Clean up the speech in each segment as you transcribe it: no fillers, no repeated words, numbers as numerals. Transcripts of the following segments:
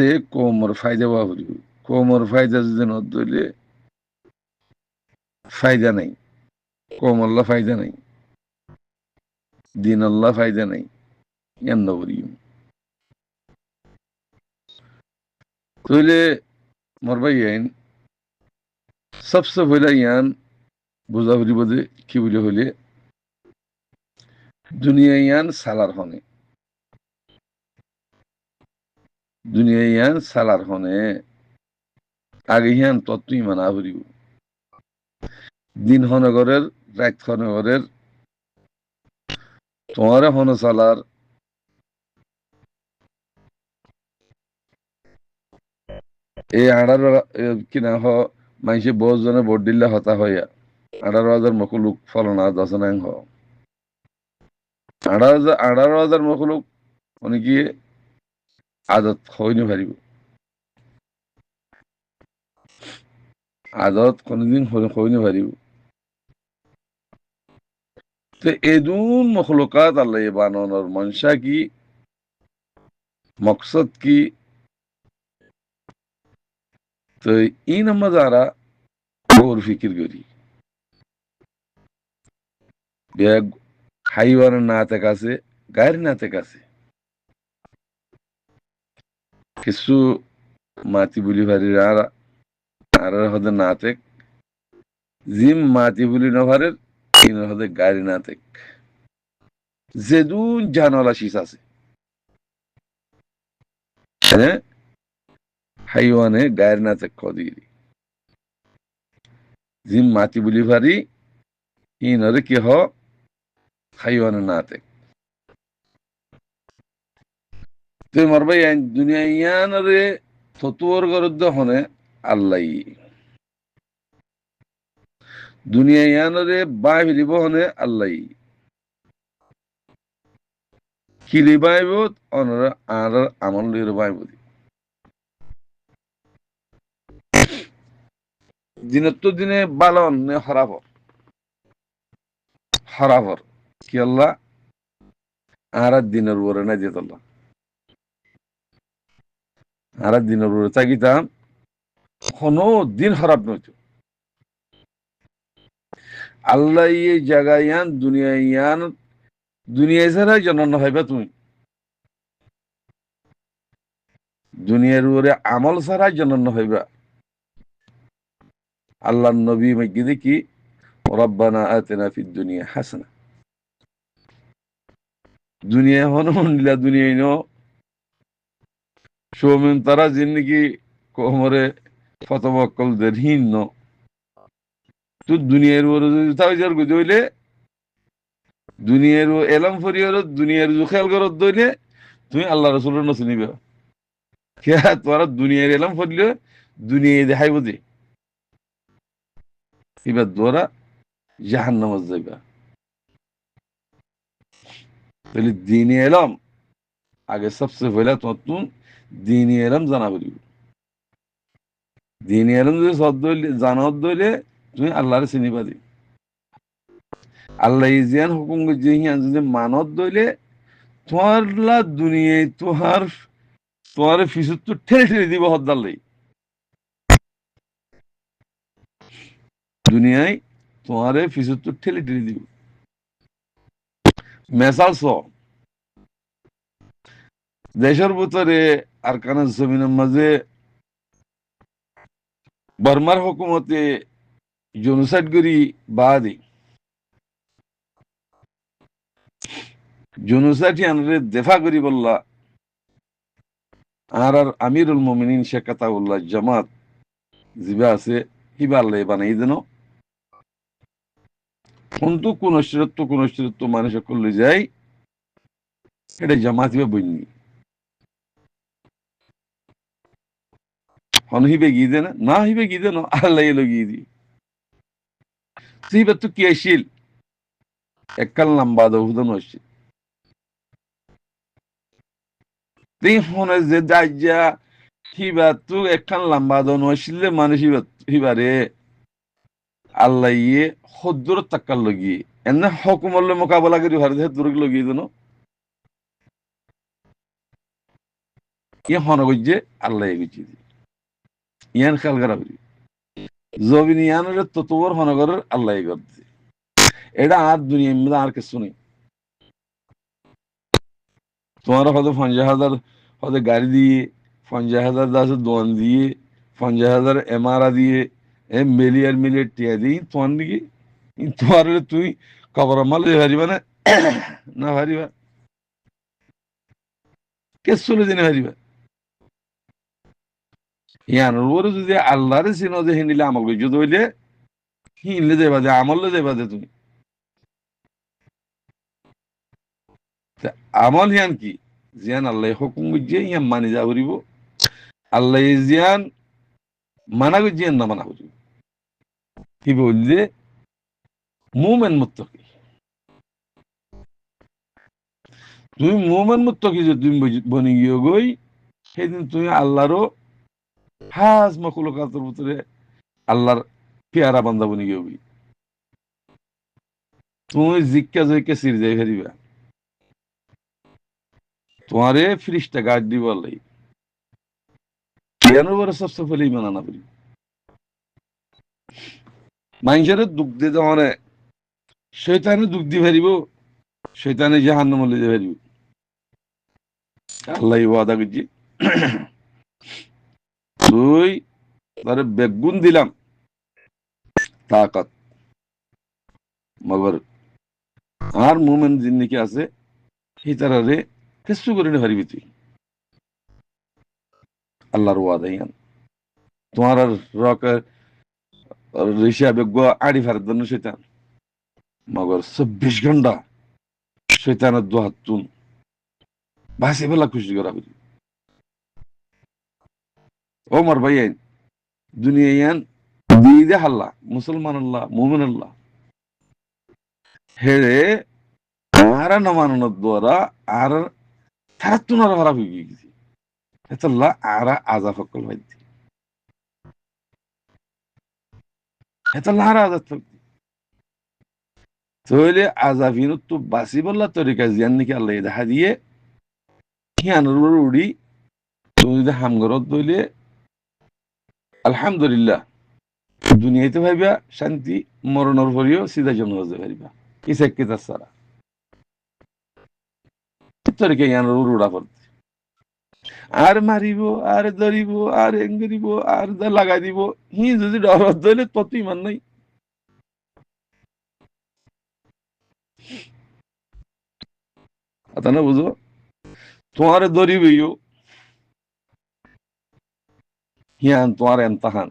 এড়ে কোমর ফায়দা বাবরি কোমর ফায়দা যদি নদলে ফায়দা নাই কোমল্লা ফায়দা নাই দিন আল্লাহ ফায়দা নাই ইয়ান নবরি তইলে মরবাই আইন সবসে পয়লা ইয়ান বুঝা বুঝিব যে কি বলে হইলে দুনিয়া ইয়ান সালার হনে দুনিয়া ইয়ান সালার হনে আগে ইয়ান তত্ত্বই মানা হরিব দিন হনগরের রাত হনগরের তোমারে হন সালার এই 18 কিনা হ মাইসে বহু জনে ভোট দিলে হতা হইয়া 18,000 মকুলুক ফলনা দশনাং হ 18,000 মকুলুক অনেকে আদত হইনি পারিব আদত কোনদিন হইনি পারিব তো এদুন মখলুকাত আল্লাহ বানানোর মনসা কি মকসদ কি তো এই নাম্বার দ্বারা ওর ফিকির করি ব্যাগ হাইওয়ানের নাতে কাছে গায়ের নাতে কাছে কিছু মাতি বুলি ভারির আর হতে নাতে জিম মাতি বুলি নভারের ইনের হতে গাড়ি নাতে যেদুন জানলা শীষ আছে হ্যাঁ হাইওয়ানে গায়ের নাতে কদিরি জিম মাতি বুলি ভারি ইনরে কি হ হাইওয়ানের নাতে তুই মরবাই দুনিয়া ইয়ানরে ততুয়ার গরুদ্ধ হনে আল্লাহ দুনিয়া ইয়ানরে বাই ফিরিব হনে আল্লাহ কিলি বাইব অনর আর আমল লির বাইব দিনের তো দিনে বালন নে হরাবর কি আল্লাহ আর দিনের উপরে না যেত আল্লাহ আর দিনের উপরে তাকিতাম কোনো দিন খারাপ নইতো আল্লাহ এই জায়গায় ইয়ান দুনিয়া ছাড়া জন্ম হইবা তুমি দুনিয়ার উপরে আমল ছাড়া জন্ম হইবা আল্লাহ নবী মাইকি দেখি রব্বানা আতিনা ফিদ দুনিয়া হাসানা দুনিয়া হনো নিলা দুনিয়ায় ন সৌমিন তারা জিন্দগি কোমরে ফতবক্কল দেরহীন ন তো দুনিয়ার উপরে যদি তাও যার গুজে হইলে দুনিয়ার এলাম ফরিয়র দুনিয়ার খেয়াল করত দইলে তুমি আল্লাহ রসুলের নসি নিবে কে তোরা দুনিয়ার এলাম ফরিলে দুনিয়া দেখাইব যে এবার তোরা জাহান্নামত যাইবা তাহলে দিনে এলাম আগে সবচেয়ে পয়লা তত্তুন দিনে এলাম জানা বলিব দিনে এলাম যদি জানত দইলে তুমি আল্লাহরে চিনিবা দি আল্লাহ ইজিয়ান হুকুম জিহিয়ান যদি মানত দইলে তোমার দুনিয়ায় তোমার ফিসুর তো ঠেলে ঠেলে দিব হদ্দাল্লাই দুনিয়ায় তোমার ফিসুর তো ঠেলে ঠেলে দিব মেসাল স দেশের ভিতরে আর কানের জমিনের মাঝে বর্মার হুকুমতে জনসাইড করি বাদে জনসাইটি আনরে দেফা করি বললা আর আমিরুল মোমিনিন শেখ কাতাউল্লাহ জামাত জিবা আছে হিবা আল্লাহ বানাই দেন কিন্তু কোন স্থিরত্ব মানুষ করলে যাই এটা জামাত হিবা বইনি হন হিবে গিয়ে দেন না হিবে গিয়ে দেন আল্লাহ এলো গিয়ে দি হিবা তো কি আসিল এককাল লম্বা দৌদন আসছিল তুই হনে যে দাজ্জা হিবা তো একখান লম্বা দন আসলে মানুষ হিবারে আল্লাহ ইয়ে হদ্দুর তাক্কার লগিয়ে এনে হকুমল্লে মোকাবেলা করি ভারত দূর লগিয়ে দেন ইয়ে হনগজ্জে আল্লাহ গুজি ইয়ান খেয়াল করা বলি জবিন ইয়ানের ততবর হনগরের আল্লাহ করছে এটা আর দুনিয়ার মধ্যে আর কিছু নেই তোমার হয়তো 50,000 হয়তো গাড়ি দিয়ে 50,000 দাস দোয়ান দিয়ে 50,000 এমআরা দিয়ে মিলিয়ার মিলিয়ার টিয়া দিয়ে তোমার দিকে তোমার তুই কবর মাল হারিবা না না হারিবা কে চলে দিনে হারিবা ইয়ানোর উপরে যদি আল্লাহরে চিনো যে হিনিলে আমল করছো হইলে হিনলে যাইবা যে আমলে যাইবা যে তুমি আমল হিয়ান কি জিয়ান আল্লাহ হুকুম বুঝিয়ে ইয়ান মানি যা করিব আল্লাহ জিয়ান মানা বুঝিয়ে না মানা করিব কি বললে মুমেন মুত্তাকি তুমি মুমেন মুত্তাকি যে তুমি বনি গিয়ে গই সেদিন তুমি আল্লাহরও হাজ মখলুকাতের ভিতরে আল্লাহর পেয়ারা বান্দা বনি গিয়ে গই তুমি জিজ্ঞা জয়কে সির যাই ফেরিবা তোমারে ফিরিস্তা গাছ দিব আল্লাহ কেন বড় সবসে ফেলে ইমান আনা করি মানুষের দুঃখ দিয়ে যেমন শৈতানে দুঃখ দিয়ে ফেরিব শৈতানে জাহান্ন মলে দিয়ে ফেরিব আল্লাহ ওয়াদা করছি তুই তারে বেগুন দিলাম তাকাত মগর আর মুমেন জিন্দিকে আছে সেই তারারে কিছু করে হারিবি তুই আল্লাহর ওয়াদা ইয়ান তোমার আর রক ঋষা বেগ আড়ি ফেরার জন্য শৈতান মগর 24 ঘন্টা শৈতানের দোহাতুন ভাসি বেলা খুশি করা বলি ও মার ভাই আইন দুনিয়া ইয়ান দিদে হাল্লা মুসলমান আল্লাহ মুমিন আল্লাহ হেরে আর নমানোর দ্বারা আর থারাতুনার হারা হয়ে গেছি এতল্লাহ আর আজা ফকল ভাইতি এতল্লাহ আর আজাদ থাকতি তাহলে আজাবিন তো বাসি বললা তরিকা জিয়ান নাকি আল্লাহ দেখা দিয়ে হিয়ানোর উড়ি তুমি যদি হামগরত দইলে আলহামদুলিল্লাহ দুনিয়াতে ভাইবা শান্তি মরণর পরেও সিধা জন্ম হতে পারিবা ইসাক কিতাব সারা তরিকা হিয়ানোর উড়া পড়তে আর মারিব আর ধরিব আর এঙ্গরিব আর লাগাই দিব হি যদি ডরত দইলে তত ইমান নাই কথা না বুঝো তোমার ধরিবইও হিয়ান তোমার এমতাহান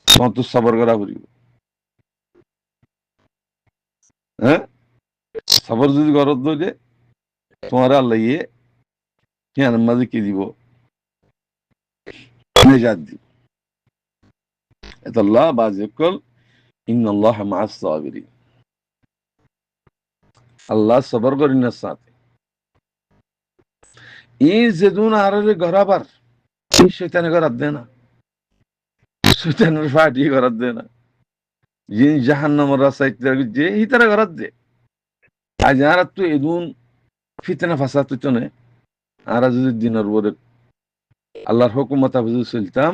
তোমার তো সবর করা করিব হ্যাঁ সবর যদি গরত দইলে তোমার আল্লাহ হিয়ান মাঝে কি দিব নেজাত দিব এতাল্লাহ বাজিকল ইন্নাল্লাহ মাআস সাবিরিন আল্লাহ সবর করিন না সাথে এই যেদুন আরে গরাবার শয়তানে গরাত দে না শয়তানের ফাটি গরাত দে না জিন জাহান্নামের রাস্তায় যে হিতারা গরাত দে আজ আর তো এদুন ফিতনা ফাসাদ তো চনে আর যদি দিনের পরে আল্লাহর হুকুমত বুঝে চলতাম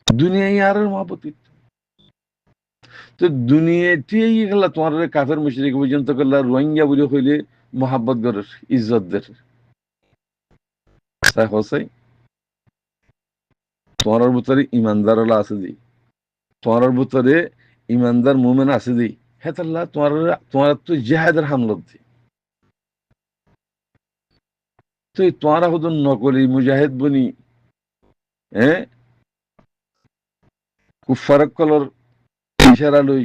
দুনিয়ায় আর মহাপতি তো দুনিয়াতে গেলা তোমার কাফের মুশরিক পর্যন্ত গেলা রোহিঙ্গা বলে হইলে মোহাব্বত গরের ইজ্জতদের তাই হসাই তোমার ভিতরে ইমানদার আছে দি তোমার ভিতরে ইমানদার মুমেন আছে দি হেতাল্লাহ তোমার তোমার তো জেহাদের হামলত দি তো তোমারা হতো নকলি মুজাহিদ বনি হ্যাঁ কুফারক কলর ইশারা লই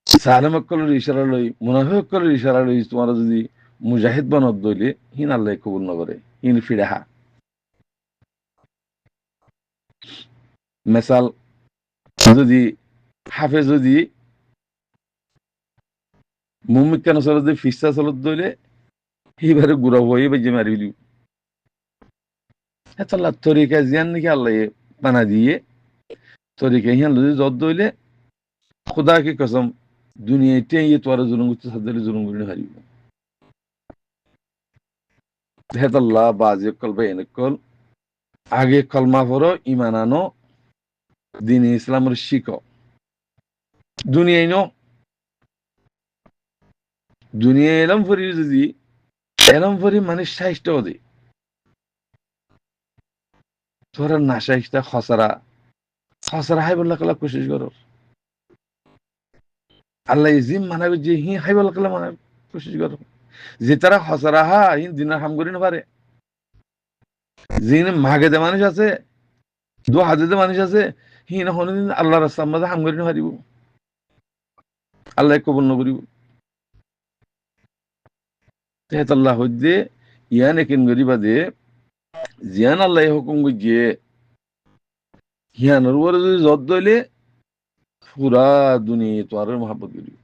সালেমক কলর ইশারা লই মুনাফিক কলর ইশারা লই তোমারা যদি মুজাহিদ বানত দইলে হিন আল্লাহ কবুল নকরে হিন ফিরাহা মেসাল যদি হাফে যদি মুমিক কেন চলত ফিসা চলত দইলে সেইবারে গুড়া হয়ে বেজে মারিলি এতলা তরিকা জিয়ান নাকি আল্লাহ বানা দিয়ে তরিকা হিয়ান যদি যত দইলে খুদা কি কসম দুনিয়াতে ইয়ে তোরা জুলুম করতে সাদ্দালি জুলুম করে হারিব হেতাল্লাহ বাজে কল বা এনেকল আগে কলমা পড়ো ইমান আনো দিন ইসলামের শিখো দুনিয়ায় নো দুনিয়া এলম ফরি যদি এলম ফরি মানে সাহিত্য দে তোরা না সাহিত্য খসরা খসরা হাই বললা কলা কোশিশ করো আল্লাহ জিম মানাবে যে হি হাই বললা কলা মানাবে কোশিশ করো যে তারা খসরা হা হি দিনের হাম করি না পারে যিনি মাগে দে মানুষ আছে দু হাজে দে মানুষ আছে হি না কোনদিন আল্লাহ রাস্তার মধ্যে হাম করি না পারিব আল্লাহ কবুল নকরিব তেহাতাল্লাহ হইদে ইয়ান একিন গরিবা দে জিয়ান আল্লাহ হুকুম গিয়ে হিয়ানোর উপরে যদি জদ দইলে পুরা দুনিয়া তো আর মহাব্বত করিব